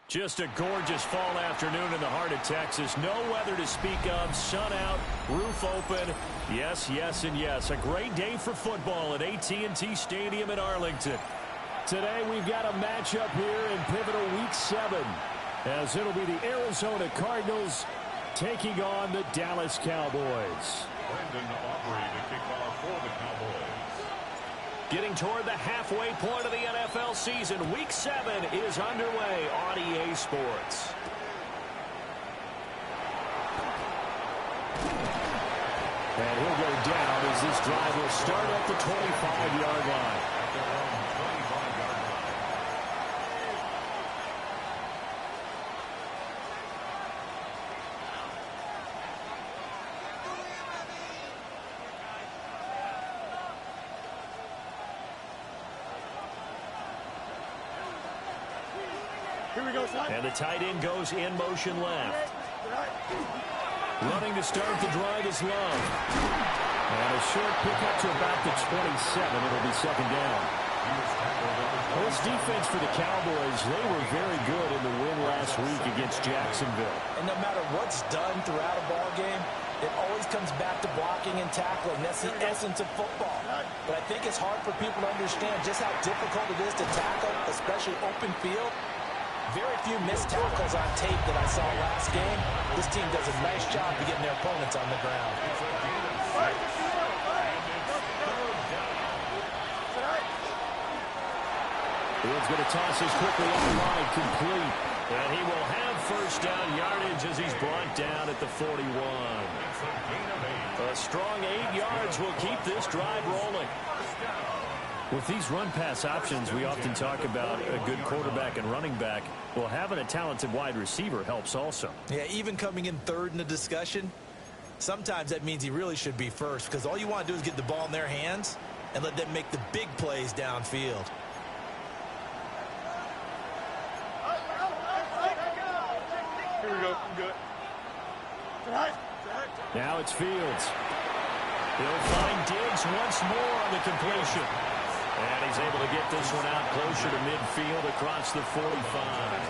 Just a gorgeous fall afternoon in the heart of Texas. No weather to speak of. Sun out, roof open. Yes, yes, and yes. A great day for football at AT&T Stadium in Arlington. Today we've got a matchup here in pivotal Week 7, as it'll be the Arizona Cardinals taking on the Dallas Cowboys. Brandon Aubrey to kick off for the Cowboys. Getting toward the halfway point of the NFL season, Week 7 is underway on EA Sports. And he'll go down as this drive will start at the 25-yard line. And the tight end goes in motion left. Running to start the drive is Love. And a short pickup to about the 27. It'll be second down. This defense for the Cowboys, they were very good in the win last week against Jacksonville. And no matter what's done throughout a ball game, it always comes back to blocking and tackling. That's the essence of football. But I think it's hard for people to understand just how difficult it is to tackle, especially open field. Very few missed tackles on tape that I saw last game. This team does a nice job of getting their opponents on the ground. Fields going to toss this quickly on the line, complete. And he will have first down yardage as he's brought down at the 41. A strong 8 yards will keep this drive rolling. With these run-pass options, we often talk about a good quarterback and running back. Well, having a talented wide receiver helps also. Yeah, even coming in third in the discussion, sometimes that means he really should be first, because all you want to do is get the ball in their hands and let them make the big plays downfield. Here we go. I'm good. Now it's Fields. He'll find Diggs once more on the completion. And he's able to get this one out closer to midfield across the 45.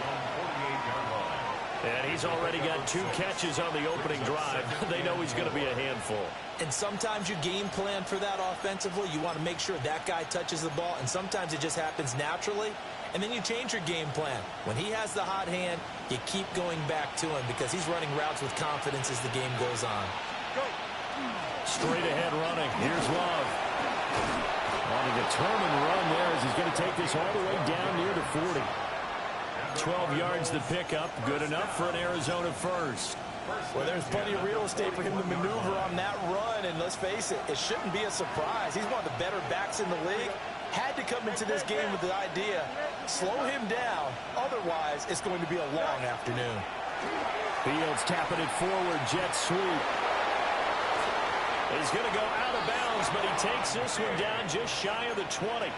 And he's already got 2 catches on the opening drive. They know he's going to be a handful. And sometimes you game plan for that offensively. You want to make sure that guy touches the ball, and sometimes it just happens naturally. And then you change your game plan. When he has the hot hand, you keep going back to him because he's running routes with confidence as the game goes on. Straight ahead running. Here's Love. On a determined run there as he's going to take this all the way down near the 40. 12 yards to pick up. Good enough for an Arizona first. Well, there's plenty of real estate for him to maneuver on that run. And let's face it, it shouldn't be a surprise. He's one of the better backs in the league. Had to come into this game with the idea, slow him down. Otherwise, it's going to be a long afternoon. Fields tapping it forward. Jet sweep. He's going to go out of bounds, but he takes this one down just shy of the 20. A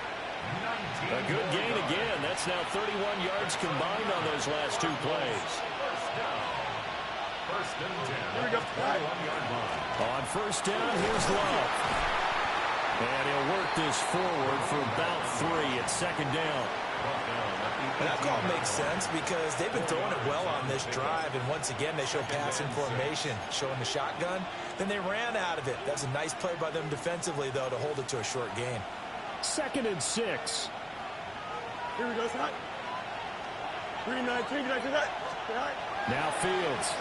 good gain again. That's now 31 yards combined on those last 2 plays. First and 10. Here we go. On first down, here's Love. And he'll work this forward for about 3 at second down. And that call makes sense because they've been throwing it well on this drive, and once again they show passing formation, showing the shotgun. Then they ran out of it. That's a nice play by them defensively, though, to hold it to a short gain. 2nd and 6. Here we go, son. 3-9, Now Fields.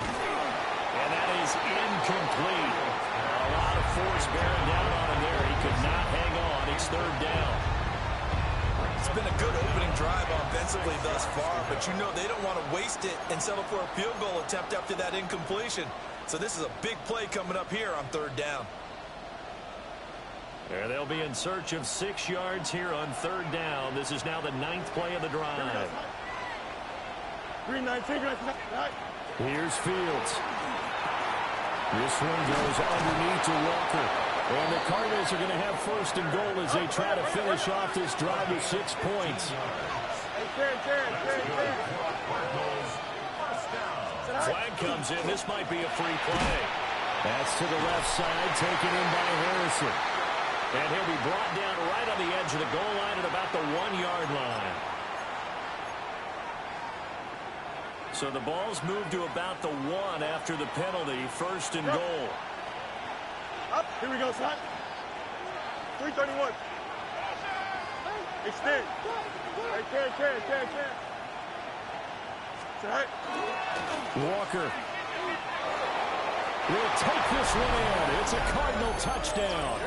And that is incomplete. A lot of force bearing down on him there. He could not hang on. It's 3rd down. It's been a good opening drive offensively thus far, but you know they don't want to waste it and settle for a field goal attempt after that incompletion. So this is a big play coming up here on 3rd down. There they'll be in search of 6 yards here on 3rd down. This is now the 9th play of the drive. 3-9, Here's Fields. This one goes underneath to Walker. And the Cardinals are going to have 1st and goal as they try to finish off this drive with 6 points. Flag comes in. This might be a free play. That's to the left side, taken in by Harrison. And he'll be brought down right on the edge of the goal line at about the 1-yard line. So the ball's moved to about the 1 after the penalty. First and goal. Up. Here we go, son. 331. Extend. Hey, can. Right. Walker will take this one in. It's a Cardinal touchdown.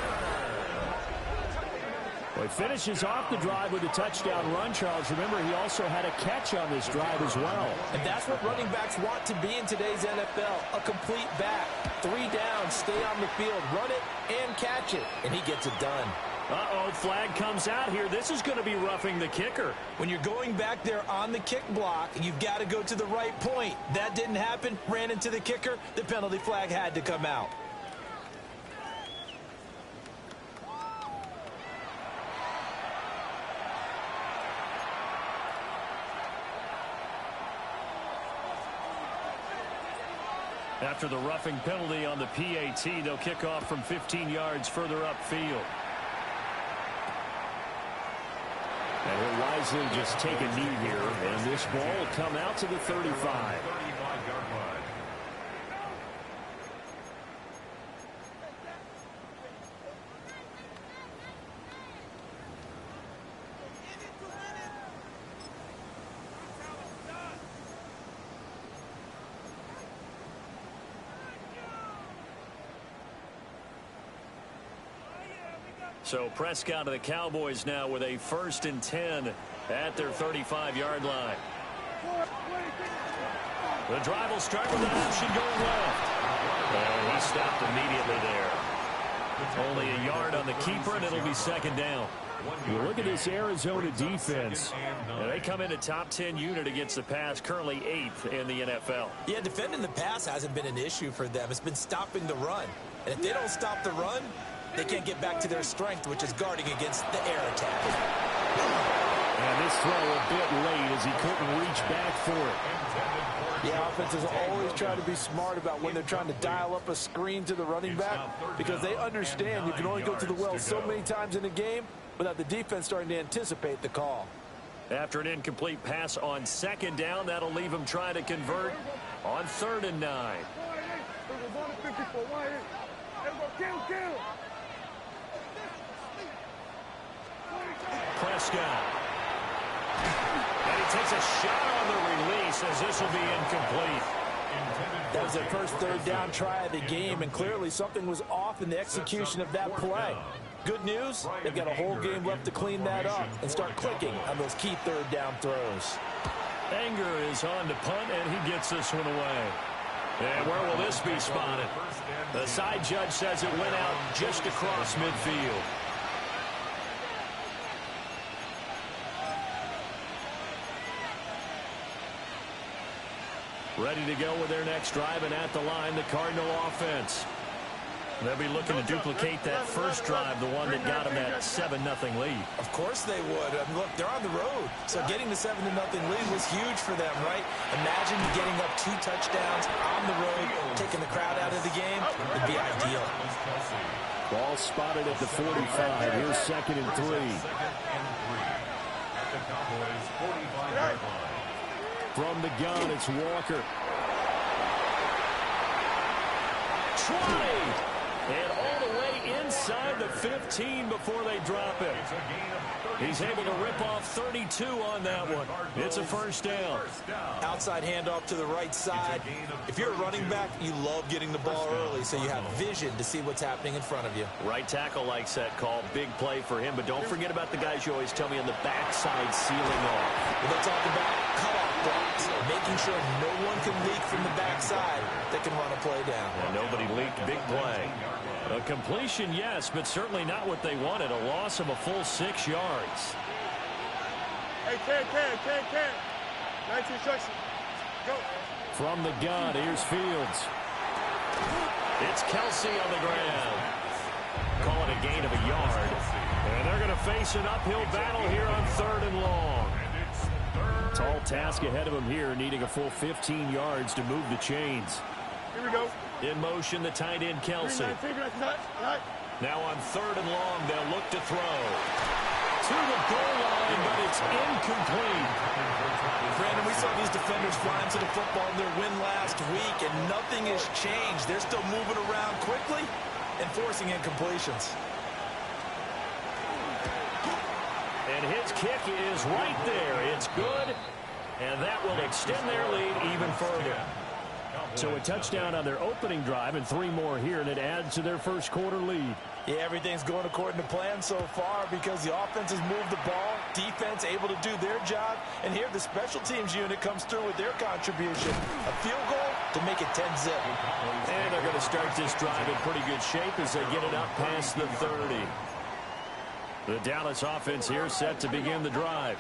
Well, he finishes off the drive with a touchdown run, Charles. Remember, he also had a catch on this drive as well. And that's what running backs want to be in today's NFL, a complete back. 3 down, stay on the field, run it, and catch it. And he gets it done. Uh-oh, flag comes out here. This is going to be roughing the kicker. When you're going back there on the kick block, you've got to go to the right point. That didn't happen, ran into the kicker. The penalty flag had to come out. After the roughing penalty on the PAT, they'll kick off from 15 yards further upfield. And he'll wisely just take a knee here, and this ball will come out to the 35. 35-yard line. So Prescott of the Cowboys now with a 1st and 10 at their 35-yard line. The drive will start with an option going left. And he stopped immediately there. Only a yard on the keeper, and it'll be 2nd down. You look at this Arizona defense, and they come in a top 10 unit against the pass, currently 8th in the NFL. Yeah, defending the pass hasn't been an issue for them. It's been stopping the run. And if they don't stop the run, they can't get back to their strength, which is guarding against the air attack. And this throw a bit late as he couldn't reach back for it. Yeah, offenses always try to be smart about when they're trying to dial up a screen to the running back, because they understand you can only go to the well so many times in a game without the defense starting to anticipate the call. After an incomplete pass on 2nd down, that'll leave him trying to convert on 3rd and 9. Prescott. And he takes a shot on the release as this will be incomplete. That was their first 3rd down try of the game, and clearly something was off in the execution of that play. Good news, they've got a whole game left to clean that up and start clicking on those key 3rd down throws. Anger is on to punt, and he gets this one away. And where will this be spotted? The side judge says it went out just across midfield. Ready to go with their next drive, and at the line, the Cardinal offense. They'll be looking to duplicate that first drive, the one that got them that 7-0 lead. Of course they would. I mean, look, they're on the road. So getting the 7-0 lead was huge for them, right? Imagine getting up 2 touchdowns on the road, taking the crowd out of the game. It'd be ideal. Ball spotted at the 45. Here's 2nd and 3. At the Cowboys' 45-yard line. From the gun, it's Walker. Tried! And all the way inside the 15 before they drop it. He's able to rip off 32 on that one. It's a 1st down. Outside handoff to the right side. If you're a running back, you love getting the ball early so you have vision to see what's happening in front of you. Right tackle likes that call. Big play for him. But don't forget about the guys you always tell me on the backside sealing off. We're going to talk about cutoff blocks, making sure no one can leak from the backside that can run a play down. And nobody leaked. Big play. A completion, yes, but certainly not what they wanted. A loss of a full 6 yards. Hey, can. 19 instruction. Go. From the gun, here's Fields. It's Kelsey on the ground. Call it a gain of a yard. And they're going to face an uphill battle here on 3rd and long. Tall task ahead of him here, needing a full 15 yards to move the chains. Here we go. In motion, the tight end, Kelsey. Now Now on 3rd and long, they'll look to throw. to the goal line, but it's incomplete. Brandon, we saw these defenders flying to the football in their win last week, and nothing has changed. They're still moving around quickly and forcing incompletions. And his kick is right there. It's good, and that will extend their lead even further. So a touchdown on their opening drive and 3 more here, and it adds to their first quarter lead. Yeah, everything's going according to plan so far because the offense has moved the ball, defense able to do their job, and here the special teams unit comes through with their contribution. A field goal to make it 10-zip. And they're going to start this drive in pretty good shape as they get it up past the 30. The Dallas offense here set to begin the drive.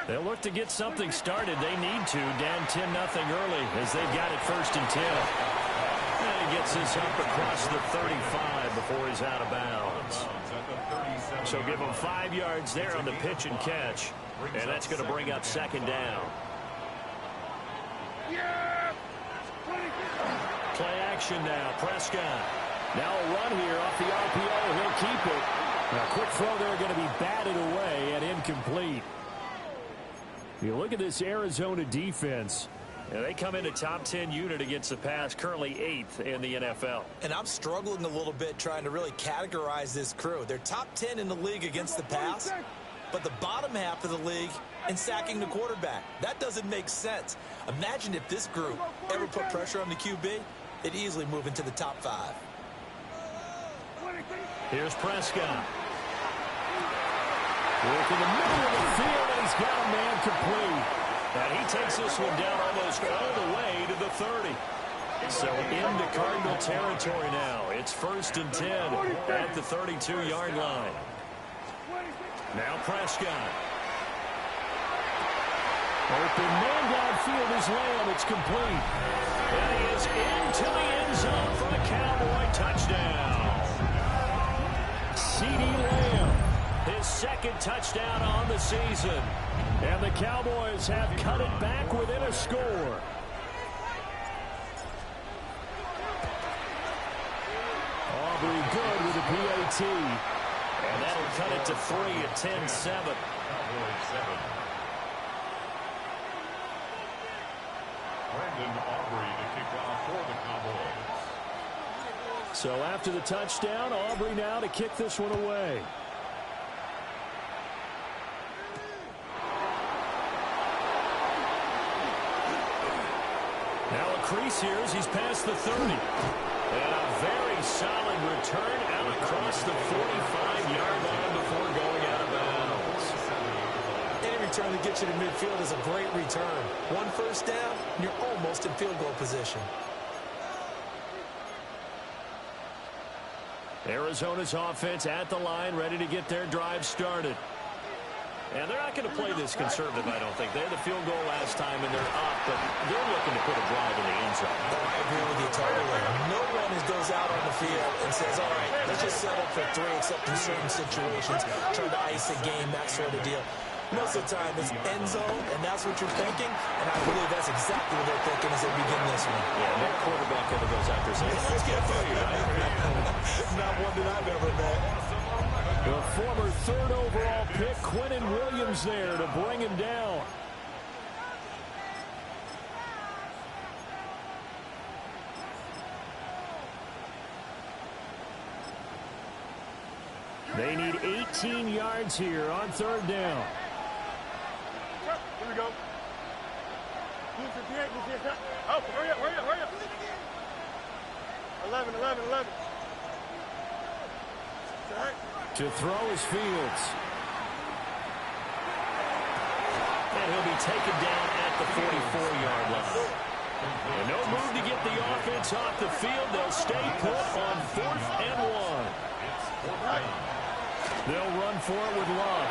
They'll look to get something started. They need to, down 10-0 early as they've got it 1st and 10. And he gets this up across the 35 before he's out of bounds. So give him 5 yards there on the pitch and catch. And that's going to bring up 2nd down. Play action now. Prescott. Now a run here off the RPO. He'll keep it. Now, quick throw there going to be batted away and incomplete. You look at this Arizona defense. They come in a top 10 unit against the pass, currently 8th in the NFL. And I'm struggling a little bit trying to really categorize this crew. They're top 10 in the league against the pass, but the bottom half of the league in sacking the quarterback. That doesn't make sense. Imagine if this group ever put pressure on the QB, it'd easily move into the top 5. Here's Prescott. Work in the middle of the field, and he's got a man complete. And he takes this one down almost all the way to the 30. So into Cardinal territory now. It's 1st and 10 at the 32-yard line. Now Prescott. Open man downfield is Lamb. It's complete. And he is into the end zone for the Cowboy touchdown. CeeDee Lamb, his 2nd touchdown on the season. And the Cowboys have cut it back within a score. Aubrey good with a PAT. And that'll cut it to 3 at 10-7. Brandon Aubrey to kick off for the Cowboys. So after the touchdown, Aubrey now to kick this one away. Now a crease here as he's past the 30. And a very solid return out across the 45-yard line before going out of bounds. Any return that gets you to midfield is a great return. 1 first down, and you're almost in field goal position. Arizona's offense at the line, ready to get their drive started. And they're not going to play this conservative, I don't think. They had the field goal last time, and they're up, but they're looking to put a drive in the end zone. Oh, I agree with you totally. No one goes out on the field and says, all right, let's just settle for 3, except in certain situations, trying to ice a game, that sort of deal. Most of the time, it's end zone, and that's what you're thinking, and I believe that's exactly what they're thinking as they begin this one. Yeah, no quarterback ever goes out there saying, let's get through you, right? Not one that I've ever met. The former 3rd overall pick, Quentin Williams, there to bring him down. They need 18 yards here on 3rd down. Here we go. Oh, hurry up, hurry up, hurry up. 11. All right. To throw is Fields. And he'll be taken down at the 44-yard line. And no move to get the offense off the field. They'll stay put on 4th and 1. They'll run for it with Love.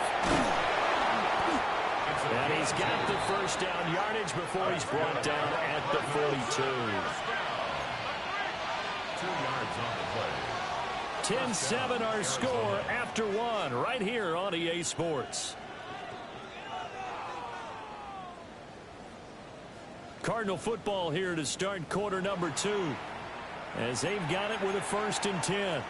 And he's got the 1st down yardage before he's brought down at the 42. 2 yards on the play. 10-7 our score after 1 right here on EA Sports. Cardinal football here to start quarter number 2 as they've got it with a 1st and 10.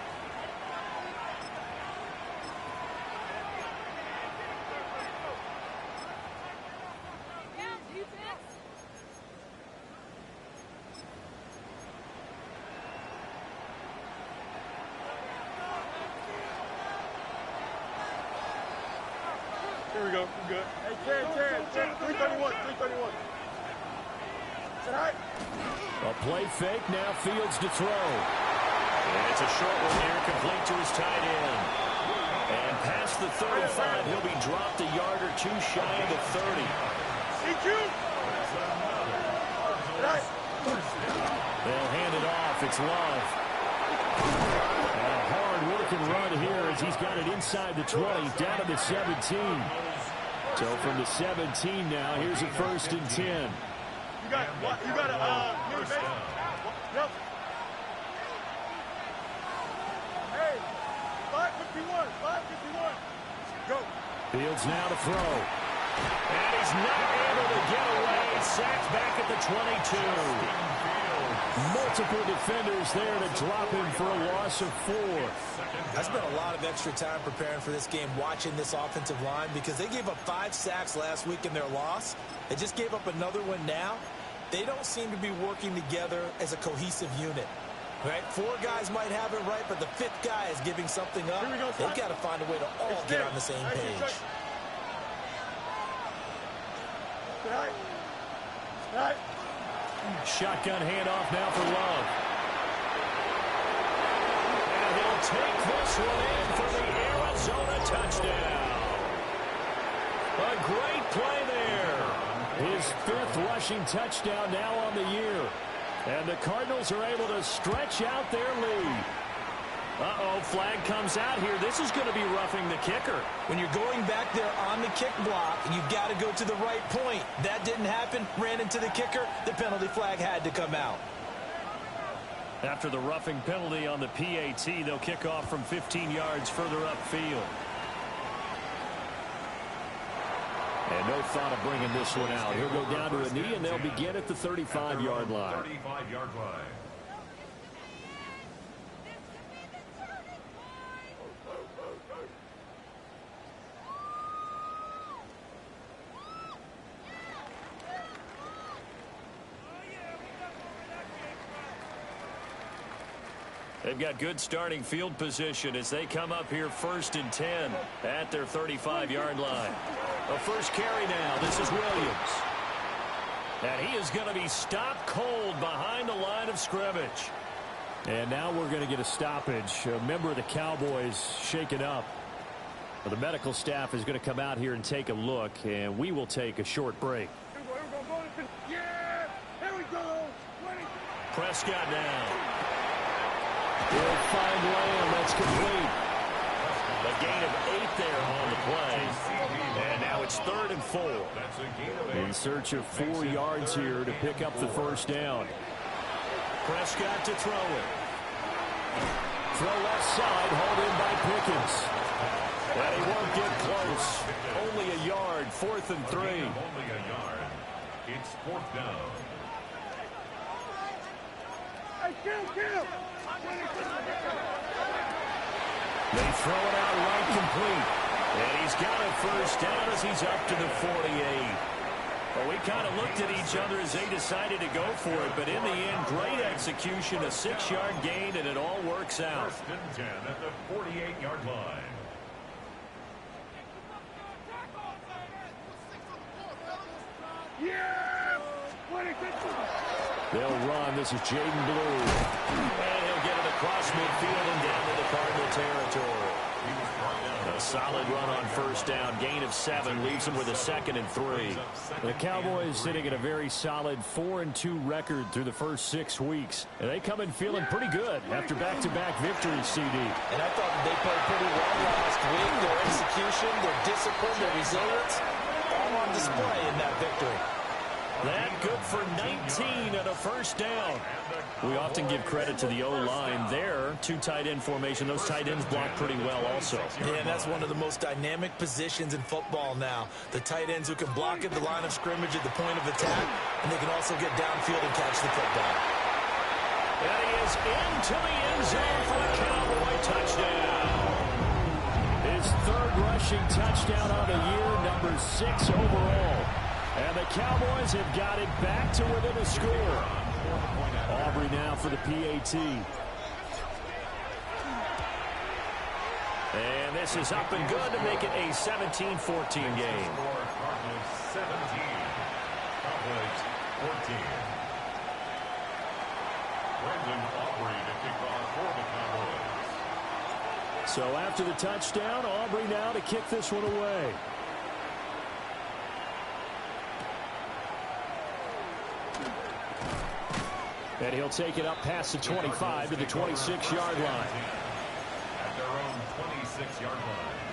Here we go. We're good. Hey, Terry. 331. Is that right? A play fake. Now Fields to throw. And it's a short one here, complete to his tight end. And past the 35, he'll be dropped a yard or two shy of the 30. EQ. Right. They'll hand it off. It's Love. And a hard-working run here as he's got it inside the 20, down to the 17. So from the 17 now, here's a 1st and 10. You got near base. Yep. Hey, 551. Go. Fields now to throw. And he's not able to get away. Sacked back at the 22. Multiple defenders there to drop him for a loss of 4. I spent a lot of extra time preparing for this game, watching this offensive line, because they gave up 5 sacks last week in their loss. They just gave up another one now. They don't seem to be working together as a cohesive unit. Right? 4 guys might have it right, but the 5th guy is giving something up. They've got to find a way to all get on the same page. Right. Shotgun handoff now for Love. And he'll take this one in for the Arizona touchdown. A great play there. His 5th rushing touchdown now on the year. And the Cardinals are able to stretch out their lead. Uh-oh, flag comes out here. This is going to be roughing the kicker. When you're going back there on the kick block, you've got to go to the right point. That didn't happen. Ran into the kicker. The penalty flag had to come out. After the roughing penalty on the PAT, they'll kick off from 15 yards further upfield. And no thought of bringing this one out. He'll go down to a knee, and they'll begin at the 35-yard line. 35-yard line. They've got good starting field position as they come up here 1st and 10 at their 35-yard line. A first carry now. This is Williams. And he is going to be stopped cold behind the line of scrimmage. And now we're going to get a stoppage. A member of the Cowboys shaken up. The medical staff is going to come out here and take a look, and we will take a short break. Yeah, here we go. Prescott down. He'll find Lamb. That's complete. A gain of 8 there on the play. And now it's 3rd and 4. In search of 4 yards here to pick up the 1st down. Prescott to throw it. Throw left side, hauled in by Pickens. And he won't get close. Only a yard, 4th and 3. Only a yard. It's 4th down. Hey, kill. They throw it out right complete. And he's got a 1st down as he's up to the 48. Well, we kind of looked at each other as they decided to go for it. But in the end, great execution, a 6-yard gain, and it all works out. 1st and 10 at the 48-yard line. Yeah! They'll run. This is Jaden Blue. And he'll get it across midfield and down to the Cardinal territory. A solid run on 1st down. Gain of 7 leaves them with a 2nd and 3. The Cowboys sitting at a very solid 4-2 record through the first 6 weeks. And they come in feeling pretty good after back-to-back victories, CD. And I thought they played pretty well last week. Their execution, their discipline, their resilience, all on display in that victory. That good for 19 and a 1st down. We often give credit to the O-line there. 2 tight end formation. Those tight ends block pretty well also. Yeah, and that's one of the most dynamic positions in football now. The tight ends who can block at the line of scrimmage at the point of attack, and they can also get downfield and catch the football. And he is into the end zone for a Cowboy touchdown. His 3rd rushing touchdown on the year, number 6 overall. And the Cowboys have got it back to within a score. Aubrey now for the PAT. And this is up and good to make it a 17-14 game. Cardinals 17. Cowboys 14. Brandon Aubrey to kick off for the Cowboys. So after the touchdown, Aubrey now to kick this one away. And he'll take it up past the 25 to the 26-yard line. At their own 26-yard line.